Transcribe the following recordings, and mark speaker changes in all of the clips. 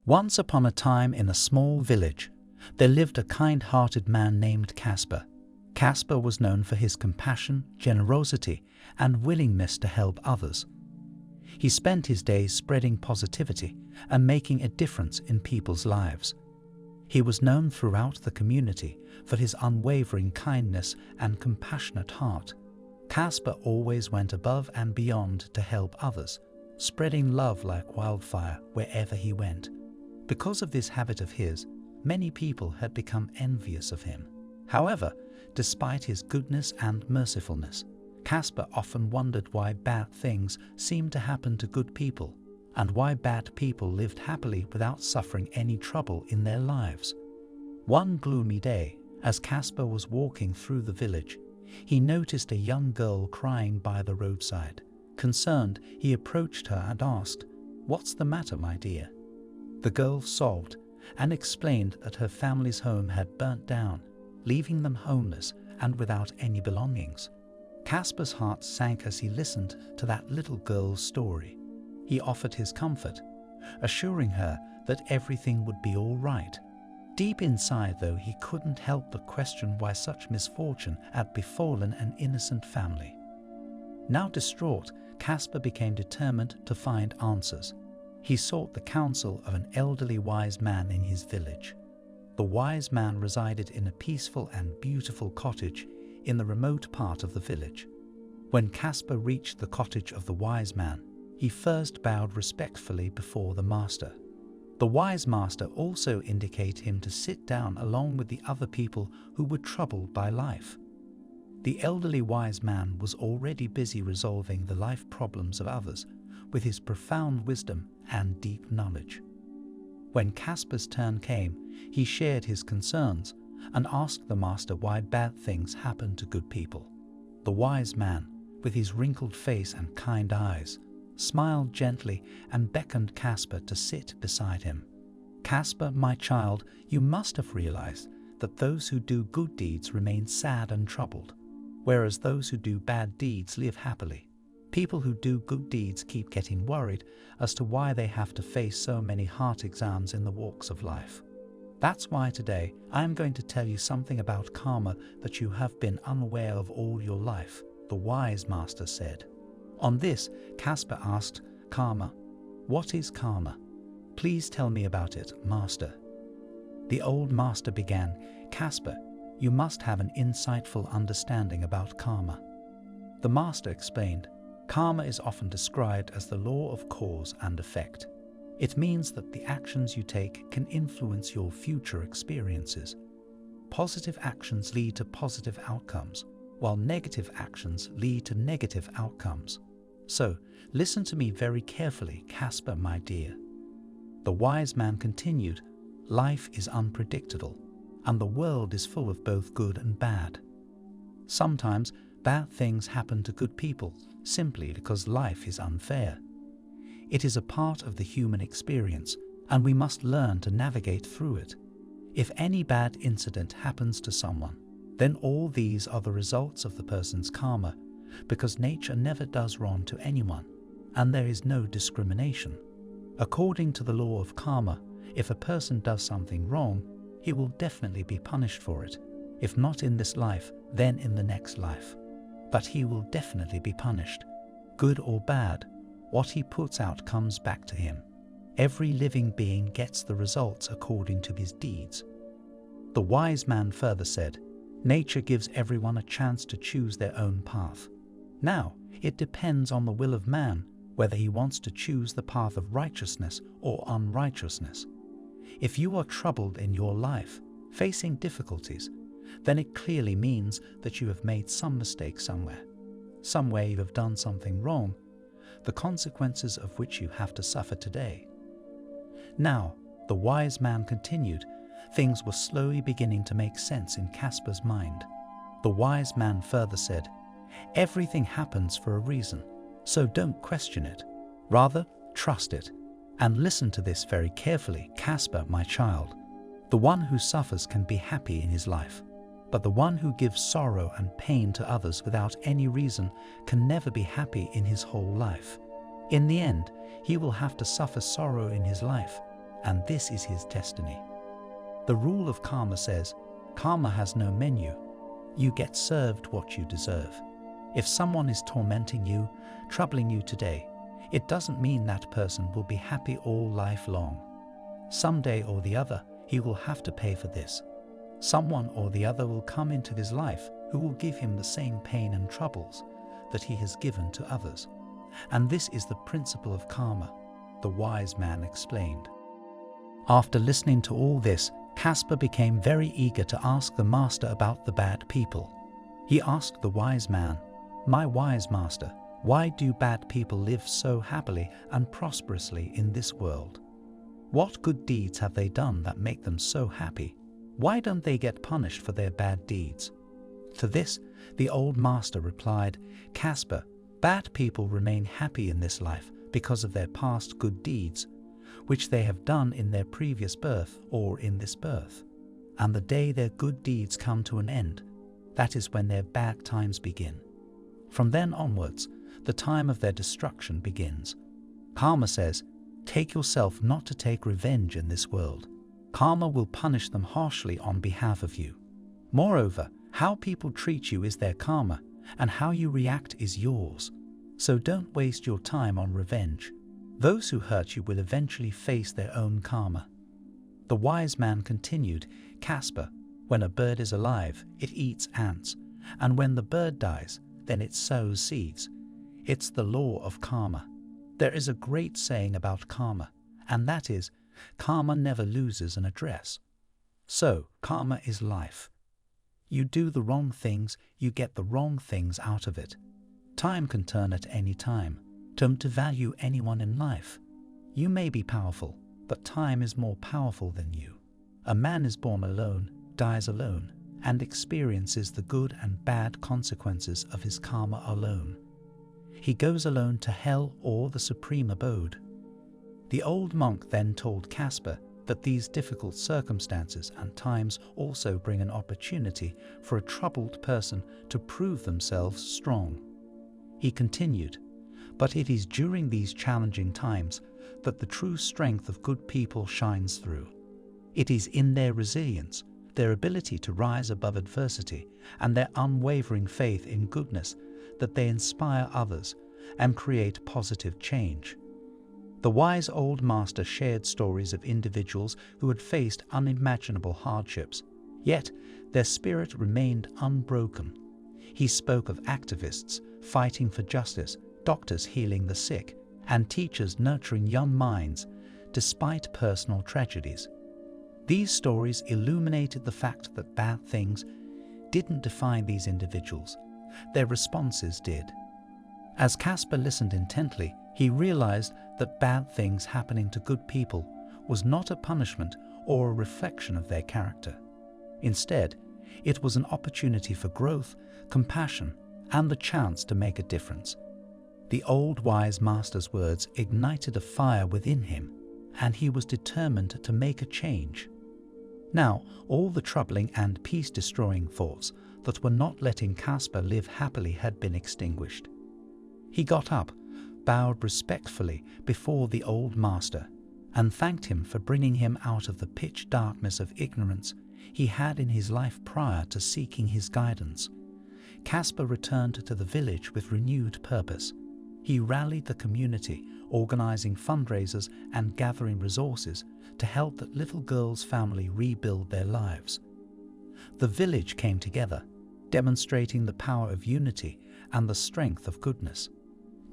Speaker 1: Once upon a time in a small village, there lived a kind-hearted man named Casper. Casper was known for his compassion, generosity, and willingness to help others. He spent his days spreading positivity and making a difference in people's lives. He was known throughout the community for his unwavering kindness and compassionate heart. Casper always went above and beyond to help others, spreading love like wildfire wherever he went. Because of this habit of his, many people had become envious of him. However, despite his goodness and mercifulness, Casper often wondered why bad things seemed to happen to good people, and why bad people lived happily without suffering any trouble in their lives. One gloomy day, as Casper was walking through the village, he noticed a young girl crying by the roadside. Concerned, he approached her and asked, "What's the matter, my dear?" The girl sobbed and explained that her family's home had burnt down, leaving them homeless and without any belongings. Casper's heart sank as he listened to that little girl's story. He offered his comfort, assuring her that everything would be all right. Deep inside, though, he couldn't help but question why such misfortune had befallen an innocent family. Now distraught, Casper became determined to find answers. He sought the counsel of an elderly wise man in his village. The wise man resided in a peaceful and beautiful cottage in the remote part of the village. When Casper reached the cottage of the wise man, he first bowed respectfully before the master. The wise master also indicated him to sit down along with the other people who were troubled by life. The elderly wise man was already busy resolving the life problems of others with his profound wisdom and deep knowledge. When Casper's turn came, he shared his concerns and asked the master why bad things happen to good people. The wise man, with his wrinkled face and kind eyes, smiled gently and beckoned Casper to sit beside him. "Casper, my child, you must have realized that those who do good deeds remain sad and troubled, whereas those who do bad deeds live happily. People who do good deeds keep getting worried as to why they have to face so many heart exams in the walks of life. That's why today I am going to tell you something about karma that you have been unaware of all your life," the wise master said. On this, Casper asked, "Karma, what is karma? Please tell me about it, master." The old master began, "Casper, you must have an insightful understanding about karma." The master explained, "Karma is often described as the law of cause and effect. It means that the actions you take can influence your future experiences. Positive actions lead to positive outcomes, while negative actions lead to negative outcomes. So, listen to me very carefully, Casper, my dear." The wise man continued, "Life is unpredictable, and the world is full of both good and bad. Sometimes bad things happen to good people simply because life is unfair. It is a part of the human experience, and we must learn to navigate through it. If any bad incident happens to someone, then all these are the results of the person's karma, because nature never does wrong to anyone, and there is no discrimination. According to the law of karma, if a person does something wrong, he will definitely be punished for it. If not in this life, then in the next life. But he will definitely be punished. Good or bad, what he puts out comes back to him. Every living being gets the results according to his deeds." The wise man further said, "Nature gives everyone a chance to choose their own path. Now, it depends on the will of man whether he wants to choose the path of righteousness or unrighteousness. If you are troubled in your life, facing difficulties, then it clearly means that you have made some mistake somewhere you have done something wrong, the consequences of which you have to suffer today." Now, the wise man continued, things were slowly beginning to make sense in Casper's mind. The wise man further said, "Everything happens for a reason, so don't question it. Rather, trust it. And listen to this very carefully, Casper, my child. The one who suffers can be happy in his life, but the one who gives sorrow and pain to others without any reason can never be happy in his whole life. In the end, he will have to suffer sorrow in his life, and this is his destiny. The rule of karma says, karma has no menu. You get served what you deserve. If someone is tormenting you, troubling you today, it doesn't mean that person will be happy all life long. Someday or the other, he will have to pay for this. Someone or the other will come into his life who will give him the same pain and troubles that he has given to others. And this is the principle of karma, the wise man explained. After listening to all this, Casper became very eager to ask the master about the bad people. He asked the wise man, "My wise master, why do bad people live so happily and prosperously in this world? What good deeds have they done that make them so happy? Why don't they get punished for their bad deeds?" To this, the old master replied, "Casper, bad people remain happy in this life because of their past good deeds, which they have done in their previous birth or in this birth. And the day their good deeds come to an end, that is when their bad times begin. From then onwards, the time of their destruction begins. Karma says, take yourself not to take revenge in this world. Karma will punish them harshly on behalf of you. Moreover, how people treat you is their karma, and how you react is yours. So don't waste your time on revenge. Those who hurt you will eventually face their own karma." The wise man continued, "Casper, when a bird is alive, it eats ants, and when the bird dies, then it sows seeds. It's the law of karma. There is a great saying about karma, and that is, karma never loses an address. So, karma is life. You do the wrong things, you get the wrong things out of it. Time can turn at any time. Don't devalue anyone in life. You may be powerful, but time is more powerful than you. A man is born alone, dies alone, and experiences the good and bad consequences of his karma alone. He goes alone to hell or the supreme abode." The old monk then told Casper that these difficult circumstances and times also bring an opportunity for a troubled person to prove themselves strong. He continued, "But it is during these challenging times that the true strength of good people shines through. It is in their resilience, their ability to rise above adversity, and their unwavering faith in goodness that they inspire others and create positive change." The wise old master shared stories of individuals who had faced unimaginable hardships, yet their spirit remained unbroken. He spoke of activists fighting for justice, doctors healing the sick, and teachers nurturing young minds despite personal tragedies. These stories illuminated the fact that bad things didn't define these individuals, their responses did. As Casper listened intently, he realized that bad things happening to good people was not a punishment or a reflection of their character. Instead, it was an opportunity for growth, compassion, and the chance to make a difference. The old wise master's words ignited a fire within him, and he was determined to make a change. Now, all the troubling and peace-destroying thoughts that were not letting Casper live happily had been extinguished. He got up, bowed respectfully before the old master, and thanked him for bringing him out of the pitch darkness of ignorance he had in his life prior to seeking his guidance. Casper returned to the village with renewed purpose. He rallied the community, organizing fundraisers and gathering resources to help that little girl's family rebuild their lives. The village came together, demonstrating the power of unity and the strength of goodness.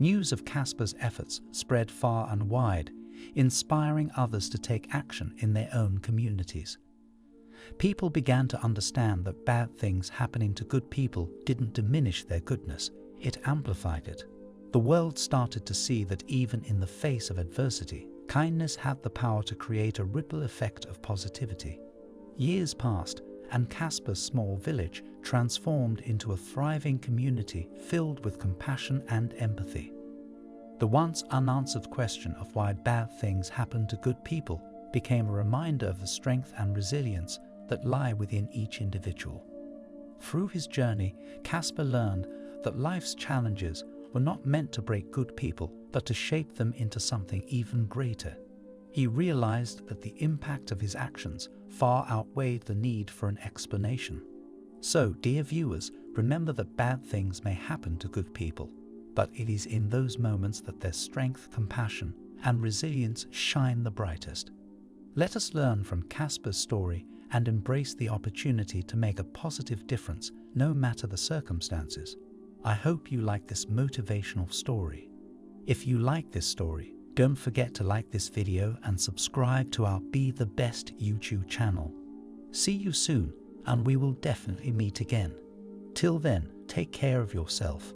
Speaker 1: News of Casper's efforts spread far and wide, inspiring others to take action in their own communities. People began to understand that bad things happening to good people didn't diminish their goodness, it amplified it. The world started to see that even in the face of adversity, kindness had the power to create a ripple effect of positivity. Years passed, and Casper's small village transformed into a thriving community filled with compassion and empathy. The once unanswered question of why bad things happen to good people became a reminder of the strength and resilience that lie within each individual. Through his journey, Casper learned that life's challenges were not meant to break good people, but to shape them into something even greater. He realized that the impact of his actions far outweighed the need for an explanation. So, dear viewers, remember that bad things may happen to good people, but it is in those moments that their strength, compassion, and resilience shine the brightest. Let us learn from Casper's story and embrace the opportunity to make a positive difference, no matter the circumstances. I hope you like this motivational story. If you like this story, don't forget to like this video and subscribe to our Be the Best YouTube channel. See you soon, and we will definitely meet again. Till then, take care of yourself.